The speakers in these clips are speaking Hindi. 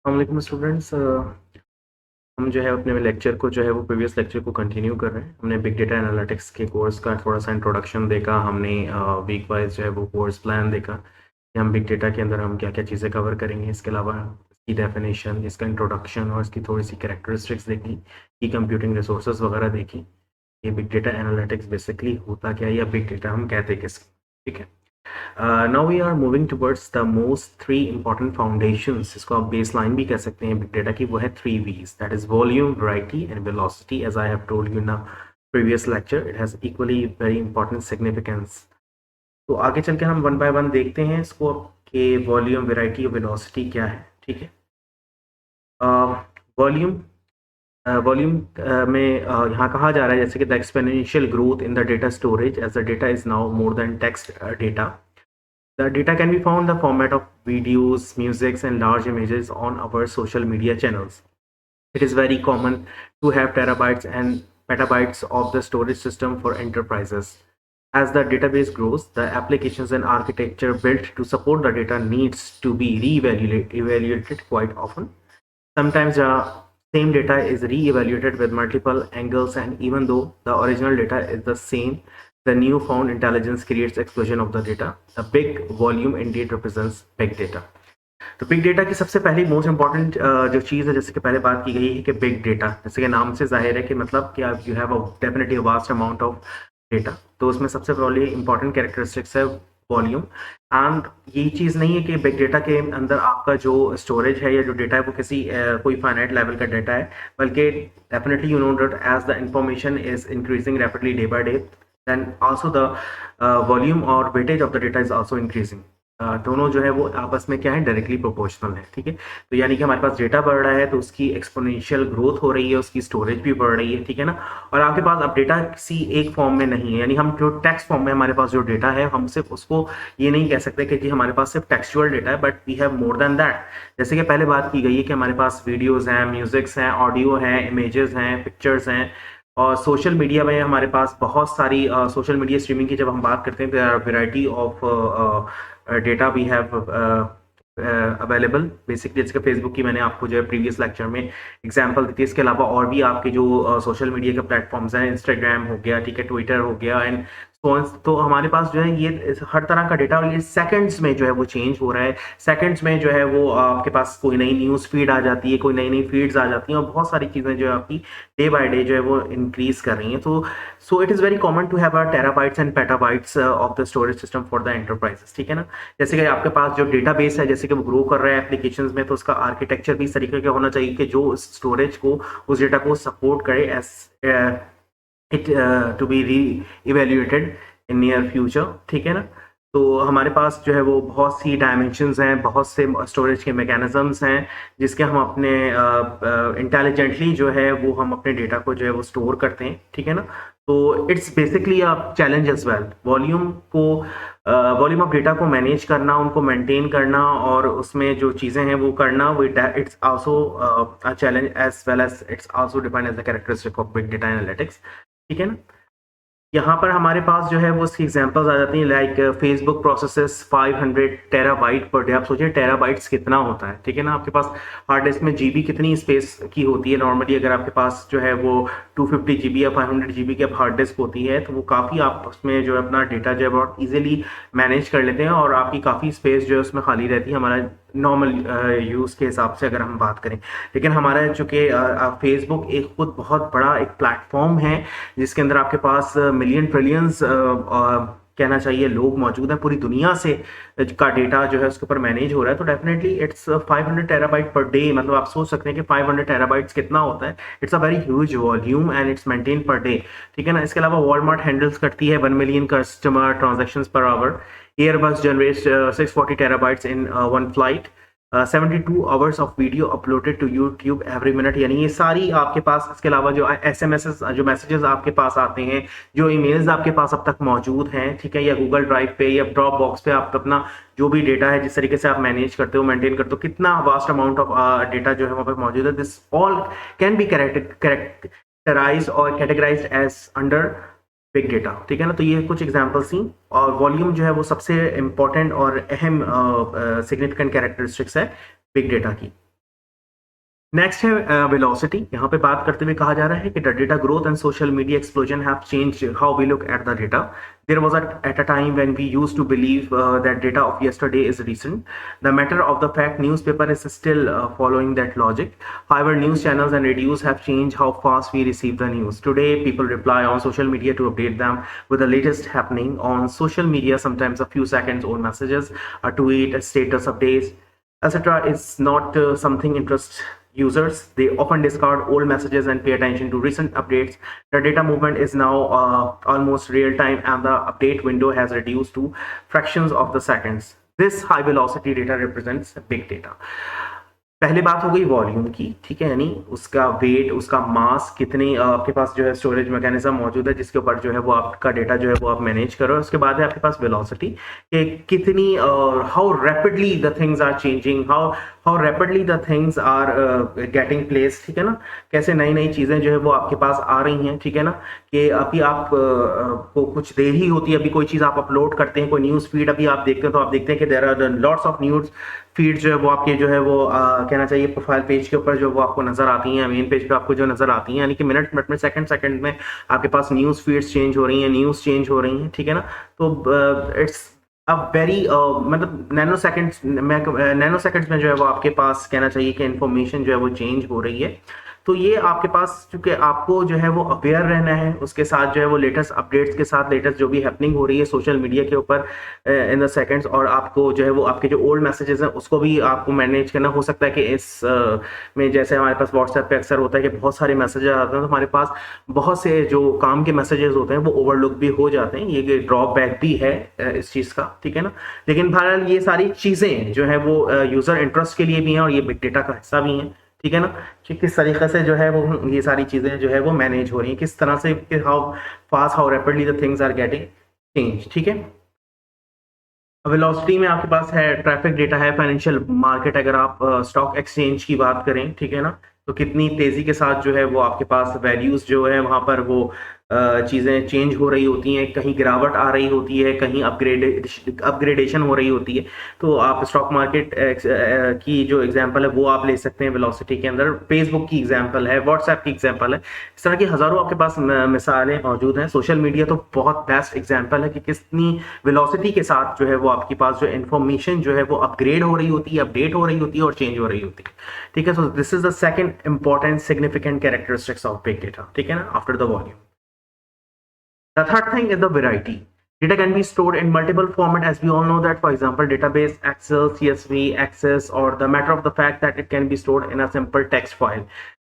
अस्सलाम स्टूडेंट्स। हम जो है अपने लेक्चर को जो है वो प्रीवियस लेक्चर को कंटिन्यू कर रहे हैं। हमने बिग डेटा एनालिटिक्स के कोर्स का थोड़ा सा इंट्रोडक्शन देखा। हमने वीक वाइज जो है वो कोर्स प्लान देखा कि हम बिग डेटा के अंदर हम क्या क्या चीज़ें कवर करेंगे। इसके अलावा इसकी डेफिनेशन, इसका इंट्रोडक्शन और इसकी थोड़ी सी कैरेक्टरिस्टिक्स देखी, की कंप्यूटिंग रिसोर्सेज वगैरह देखी। ये बिग डेटा एनालिटिक्स बेसिकली होता क्या है या बिग डेटा हम कहते किसको, ठीक है। Now we are moving towards the most three important foundations, इसको आप baseline भी कह सकते हैं बिग डेटा की। वो है 3 V's, that is volume, variety and velocity. As I have told you in the previous lecture, it has equally very important significance. तो आगे चल के हम वन बाय वन देखते हैं इसको कि वॉल्यूम, वेराइटी और वेलोसिटी क्या है, ठीक है। वॉल्यूम वॉल्यूम में यहाँ कहा जा रहा है जैसे कि the exponential growth in the data storage as the data is now more than text data. The data can be found in the format of videos, musics, and large images on our social media channels. It is very common to have terabytes and petabytes of the storage system for enterprises. As the database grows, the applications and architecture built to support the data needs to be evaluated quite often. Sometimes the same data is re-evaluated with multiple angles, and even though the original data is the same, the newfound intelligence creates explosion of the data. The big volume indeed represents big data. तो बिग डेटा की सबसे पहली मोस्ट इंपॉर्टेंट जो चीज़ है, जैसे कि पहले बात की गई है कि बिग डेटा, जैसे कि नाम से जाहिर है कि मतलब कि आप you have a definitely vast amount of data. तो उसमें सबसे पहले इंपॉर्टेंट कैरेक्टरिस्टिक्स है वॉल्यूम। एंड ये चीज़ नहीं है कि बिग डेटा के अंदर आपका जो स्टोरेज है या जो डेटा है वो किसी कोई फाइनाइट लेवल का डेटा है, बल्कि definitely you know that as the information is increasing rapidly day by day, then also the volume और weightage of the data is also increasing. दोनों जो है वो आपस में क्या है, डायरेक्टली प्रोपोर्शनल है, ठीक है। तो यानी कि हमारे पास डेटा बढ़ रहा है तो उसकी एक्सपोनेंशियल ग्रोथ हो रही है, उसकी स्टोरेज भी बढ़ रही है, ठीक है ना। और आपके पास अब डेटा किसी एक फॉर्म में नहीं है, यानी हम जो टेक्स्ट फॉर्म में हमारे पास जो डेटा है, हम सिर्फ उसको ये नहीं कह सकते कि हमारे पास सिर्फ टेक्सचुअल डेटा है, but we have more than that. जैसे कि पहले बात की गई है कि हमारे पास वीडियोज़ हैं, म्यूजिक्स हैं, ऑडियो हैं, इमेजेस हैं, पिक्चर्स हैं, और सोशल मीडिया में हमारे पास बहुत सारी सोशल मीडिया स्ट्रीमिंग की जब हम बात करते हैं, there are variety of data we have available. Basically जैसे फेसबुक की मैंने आपको जो है प्रीवियस लेक्चर में एग्जांपल दी थी। इसके अलावा और भी आपके जो सोशल मीडिया के प्लेटफॉर्म्स हैं, इंस्टाग्राम हो गया, ठीक है, ट्विटर हो गया एंड तो हमारे पास जो है ये हर तरह का डेटा, और ये सेकंड्स में जो है वो चेंज हो रहा है। सेकंड्स में जो है वो आपके पास कोई नई न्यूज़ फीड आ जाती है, कोई नई नई फीड्स आ जाती हैं, और बहुत सारी चीज़ें जो है आपकी डे बाय डे जो है वो इंक्रीज कर रही हैं। तो so it is very common to have terabytes and petabytes of the storage system for the enterprises, ठीक है ना। जैसे कि आपके पास जो डेटाबेस है, जैसे कि वो ग्रो कर रहा है एप्लीकेशंस में, तो उसका आर्किटेक्चर भी इस तरीके का होना चाहिए कि जो स्टोरेज को, उस डेटा को सपोर्ट करे एज इट टू बी री इवेल्युएटेड इन नियर फ्यूचर, ठीक है ना। तो हमारे पास जो है वो बहुत सी डायमेंशंस हैं, बहुत से स्टोरेज के मैकेनिज्म्स हैं जिसके हम अपने इंटेलिजेंटली जो है वो हम अपने डेटा को जो है वो स्टोर करते हैं, ठीक है ना। तो it's basically a challenge as well. Volume of data को मैनेज करना, उनको मेंटेन करना और उसमें जो चीज़ें हैं वो करना, वो it's also a challenge as well as it's also defined as the characteristic of big data analytics, ठीक है ना। यहाँ पर हमारे पास जो है वो उसकी एग्जांपल्स आ जाती हैं, like Facebook processes 500 terabyte per day. आप सोचिए टेराबाइट्स कितना होता है, ठीक है ना। आपके पास हार्ड डिस्क में जीबी कितनी स्पेस की होती है नॉर्मली, अगर आपके पास जो है वो 250 जीबी या 500 जीबी की हार्ड डिस्क होती है, तो वो काफ़ी आप उसमें जो है अपना डेटा जो है बहुत ईजिली मैनेज कर लेते हैं, और आपकी काफ़ी स्पेस जो है उसमें खाली रहती है हमारा नॉर्मल यूज़ के हिसाब से अगर हम बात करें। लेकिन हमारा चूँकि फेसबुक एक खुद बहुत बड़ा एक प्लेटफॉर्म है जिसके अंदर आपके पास मिलियन ट्रिलियंस कहना चाहिए लोग मौजूद हैं, पूरी दुनिया से का डेटा जो है उसके ऊपर मैनेज हो रहा है। तो definitely it's 500 terabyte per day, मतलब आप सोच सकते हैं कि 500 टेराबाइट्स कितना होता है। It's a very huge volume and it's maintain per day, ठीक है ना। इसके अलावा वॉलमार्ट हैंडल्स करती है 1 million customer transactions per hour. Airbus generates 640 terabytes in one flight. 72 hours of video uploaded to YouTube every minute. यानी ये सारी आपके पास, इसके अलावा जो SMS, जो मैसेजेस आपके पास आते हैं, जो ईमेल्स आपके पास अब तक मौजूद हैं, ठीक है, या गूगल ड्राइव पे या ड्रॉप बॉक्स पे आप अपना जो भी डेटा है जिस तरीके से आप मैनेज करते हो, मेंटेन करते हो, कितना वास्ट अमाउंट ऑफ डेटा जो है वहाँ पर मौजूद है। This all can be characterised और categorised as under big data, ठीक है ना। तो ये कुछ एग्जांपल्स थी, और वॉल्यूम जो है वो सबसे इंपॉर्टेंट और अहम सिग्निफिकेंट कैरेक्टरिस्टिक्स है बिग डेटा की। नेक्स्ट है वेलोसिटी। यहाँ पे बात करते हुए कहा जा रहा है कि the data growth and social media explosion have changed how we look at the data. There was at a time when we used to believe that data of yesterday is recent. The matter of the fact, newspaper is still following that logic. However, news channels and radios have changed how fast we receive the news. Today, people reply on social media to update them with the latest happening on social media. Sometimes a few seconds old messages, a tweet, a status updates, etc. is not something interests users. They often discard old messages and pay attention to recent updates. The data movement is now almost real time, and the update window has reduced to fractions of the seconds. This high velocity data represents big data. पहले बात हो गई वॉल्यूम की, ठीक है, यानी उसका वेट, उसका मास, कितनी आपके पास जो है स्टोरेज मैकेनिज्म मौजूद है जिसके ऊपर जो है वो आपका डेटा जो है वो आप मैनेज करो. उसके बाद है आपके पास वेलोसिटी, कि कितनी how rapidly the things are changing, how rapidly the things are getting place, ठीक है ना, कैसे नई नई चीज़ें जो है वो आपके पास आ रही हैं, ठीक है ना, कि अभी आप को कुछ देर ही होती है, अभी कोई चीज़ आप अपलोड करते हैं, कोई न्यूज़ फीड अभी आप देखते हैं तो आप देखते हैं कि there are lots of news feed जो है वो आपके जो है वो कहना चाहिए प्रोफाइल पेज के ऊपर जो वो आपको नजर आती हैं, मेन पेज पे आपको जो नजर आती हैं, यानी कि मिनट मिनट में, सेकंड सेकंड में आपके पास न्यूज़ फीड्स चेंज हो रही हैं, न्यूज़ चेंज हो रही हैं, ठीक है ना. तो इट्स अ वेरी मतलब नैनो सेकंड्स में जो है वो आपके पास कहना चाहिए कि इन्फॉर्मेशन जो है वो चेंज हो रही है. तो ये आपके पास, चूंकि आपको जो है वो अवेयर रहना है, उसके साथ जो है वो लेटेस्ट अपडेट्स के साथ लेटेस्ट जो भी हैपनिंग हो रही है सोशल मीडिया के ऊपर इन द सेकंड्स, और आपको जो है वो आपके जो ओल्ड मैसेजेस हैं उसको भी आपको मैनेज करना. हो सकता है कि इस में जैसे हमारे पास व्हाट्सएप पे अक्सर होता है कि बहुत सारे मैसेजेस आते हैं, तो हमारे पास बहुत से जो काम के मैसेजेस होते हैं वो ओवरलुक भी हो जाते हैं. ये ड्रॉबैक भी है इस चीज़ का, ठीक है ना. लेकिन बहरहाल ये सारी चीज़ें जो है वो यूज़र इंटरेस्ट के लिए भी हैं और ये बिग डेटा का हिस्सा भी हैं, ठीक है ना, कि किस तरीके से जो है वो ये सारी चीज़ें जो है वो मैनेज हो रही हैं, किस तरह से, how fast, how rapidly the things are getting change, ठीक है. वेलोसिटी में आपके पास है ट्रैफिक डेटा, है फाइनेंशियल मार्केट. अगर आप स्टॉक एक्सचेंज की बात करें, ठीक है ना, तो कितनी तेज़ी के साथ जो है वो आपके पास वैल्यूज़ जो है वहाँ पर वो चीज़ें चेंज हो रही होती हैं, कहीं गिरावट आ रही होती है, कहीं अपग्रेडेशन हो रही होती है. तो आप स्टॉक मार्केट की जो एग्जांपल है वो आप ले सकते हैं वेलोसिटी के अंदर. फेसबुक की एग्जांपल है, व्हाट्सएप की एग्जांपल है, इस तरह की हज़ारों आपके पास मिसालें मौजूद हैं. सोशल मीडिया तो बहुत बेस्ट एग्जांपल है कि कितनी वेलोसिटी के साथ जो है वो आपके पास जो इन्फॉर्मेशन जो है वो अपग्रेड हो रही होती है, अपडेट हो रही होती है और चेंज हो रही होती है, ठीक है. So this is the second important significant characteristics of big data, ठीक है ना, after the volume. The third thing is the variety. Data can be stored in multiple formats, as we all know that, for example, database, Excel, CSV, Access, or the matter of the fact that it can be stored in a simple text file.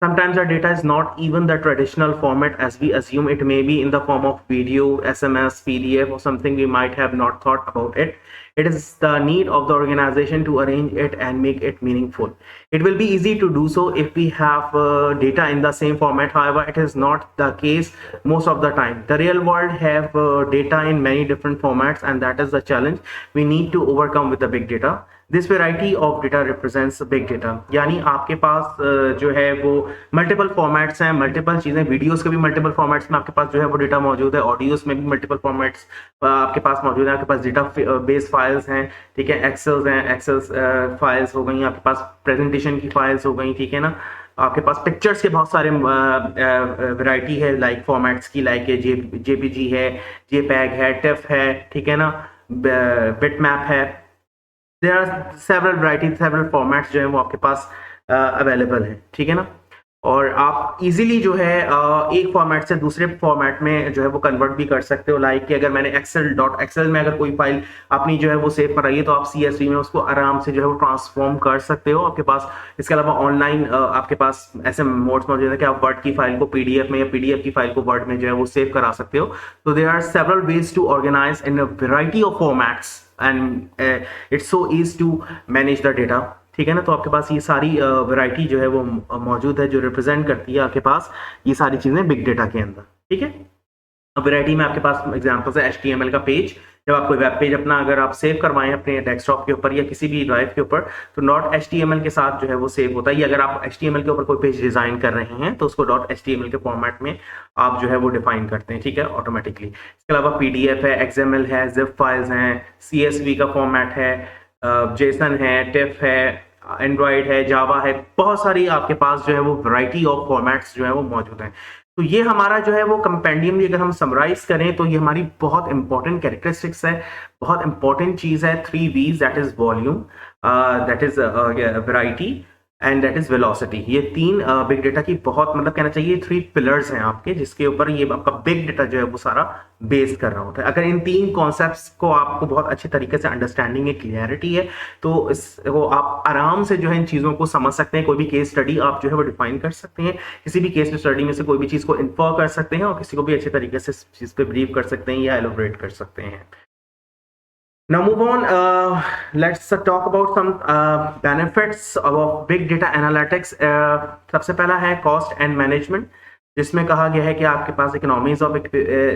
Sometimes our data is not even the traditional format as we assume. It may be in the form of video, SMS, PDF, or something we might have not thought about it. It is the need of the organization to arrange it and make it meaningful. It will be easy to do so if we have data in the same format. However, it is not the case most of the time. The real world have data in many different formats, and that is the challenge we need to overcome with the big data. This variety of data represents big data, यानी आपके पास जो है वो मल्टीपल फॉर्मेट्स हैं, मल्टीपल चीज़ें, वीडियोस के भी मल्टीपल फॉर्मेट्स में आपके पास जो है वो डेटा मौजूद है, ऑडियोस में भी मल्टीपल फॉर्मेट्स आपके पास मौजूद है, आपके पास डेटा बेस फाइल्स हैं, ठीक है, एक्सेल्स हैं, एक्सेल्स फाइल्स हो गई, आपके पास प्रेजेंटेशन की फाइल्स हो गई, ठीक है ना, आपके पास पिक्चर्स के बहुत सारे वैरायटी है, लाइक फॉर्मेट्स की, लाइक जेपीजी है, जेपैग है, टिफ है, ठीक है ना, बिटमैप है. There are several variety, several formats जो है वो आपके पास अवेलेबल है, ठीक है ना. और आप इजीली जो है एक फॉर्मेट से दूसरे फॉर्मेट में जो है वो कन्वर्ट भी कर सकते हो. लाइक कि अगर मैंने एक्सेल में अगर कोई फाइल अपनी जो है वो सेव कराई है तो आप CSV में उसको आराम से जो है वो ट्रांसफॉर्म कर सकते हो. आपके पास इसके अलावा ऑनलाइन आपके पास ऐसे मोड्स मौजूद है कि आप वर्ड की फाइल को PDF में या PDF की फाइल को वर्ड में जो है वो सेव करा सकते हो. तो there are several ways to organise in a variety of formats and it's so easy to manage the data, ठीक है ना. तो आपके पास ये सारी वैरायटी जो है वो मौजूद है जो रिप्रेजेंट करती है आपके पास ये सारी चीज़ें बिग डेटा के अंदर, ठीक है. अब वैरायटी में आपके पास एग्जांपल्स है HTML का पेज. जब आप कोई वेब पेज अपना अगर आप सेव करवाएं अपने डेस्कटॉप के ऊपर या किसी भी ड्राइव के ऊपर, तो .html के साथ जो है वो सेव होता है. अगर आप HTML के ऊपर कोई पेज डिजाइन कर रहे हैं तो उसको .html के फॉर्मेट में आप जो है वो डिफाइन करते हैं, ठीक है, ऑटोमेटिकली. इसके अलावा PDF है, XML है, zip फाइल्स हैं, CSV का फॉर्मेट है, JSON है, टिफ है, एंड्रॉयड है, जावा है, बहुत सारी आपके पास जो है वो वैरायटी ऑफ फॉर्मेट्स जो है वो मौजूद हैं। तो ये हमारा जो है वो कंपेंडियमली अगर हम समराइज करें तो ये हमारी बहुत इंपॉर्टेंट कैरेक्टरिस्टिक्स है, बहुत इंपॉर्टेंट चीज है। 3 V's, that is volume, that is variety and that is velocity. ये 3 बिग डेटा की बहुत मतलब कहना चाहिए 3 पिलर्स हैं आपके, जिसके ऊपर ये आपका बिग डेटा जो है वो सारा बेस कर रहा होता है। अगर इन 3 कॉन्सेप्ट्स को आपको बहुत अच्छे तरीके से अंडरस्टैंडिंग है, क्लियरिटी है, तो इसको आप आराम से जो है इन चीज़ों को समझ सकते हैं। कोई भी केस स्टडी आप जो है वो डिफाइन कर सकते हैं, किसी भी केस स्टडी में से कोई भी चीज़ को इन्फर कर सकते हैं और किसी को भी अच्छे तरीके से इस चीज़ पे ब्रीफ कर सकते हैं या एलोबरेट कर सकते हैं। Now move on. Let's talk about some benefits of big data analytics. सबसे पहला है cost and management, जिसमें कहा गया है कि आपके पास इकोनॉमीज ऑफ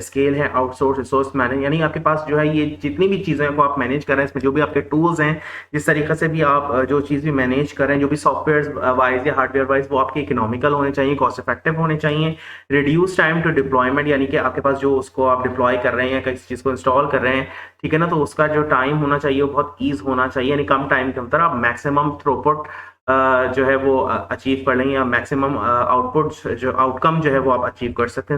स्केल है, आउटसोर्स रिसोर्स मैनेज, यानी आपके पास जो है ये जितनी भी चीज़ें को आप मैनेज कर रहे हैं, इसमें जो भी आपके टूल्स हैं, जिस तरीके से भी आप जो चीज़ भी मैनेज कर रहे हैं, जो भी सॉफ्टवेयर वाइज या हार्डवेयर वाइज, वो आपके इकोनॉमिकल होने चाहिए, कॉस्ट इफेक्टिव होने चाहिए। रिड्यूस टाइम टू डिप्लॉयमेंट, यानी कि आपके पास जो उसको आप डिप्लॉय कर रहे हैं या किसी चीज़ को इंस्टॉल कर रहे हैं, ठीक है ना, तो उसका जो टाइम होना चाहिए वो बहुत ईज होना चाहिए, यानी कम टाइम के अंदर आप मैक्सिमम थ्रूपुट जो है वो अचीव कर लेंगे, या मैक्सिमम आउटपुट जो आउटकम जो है वो आप अचीव कर सकते हैं।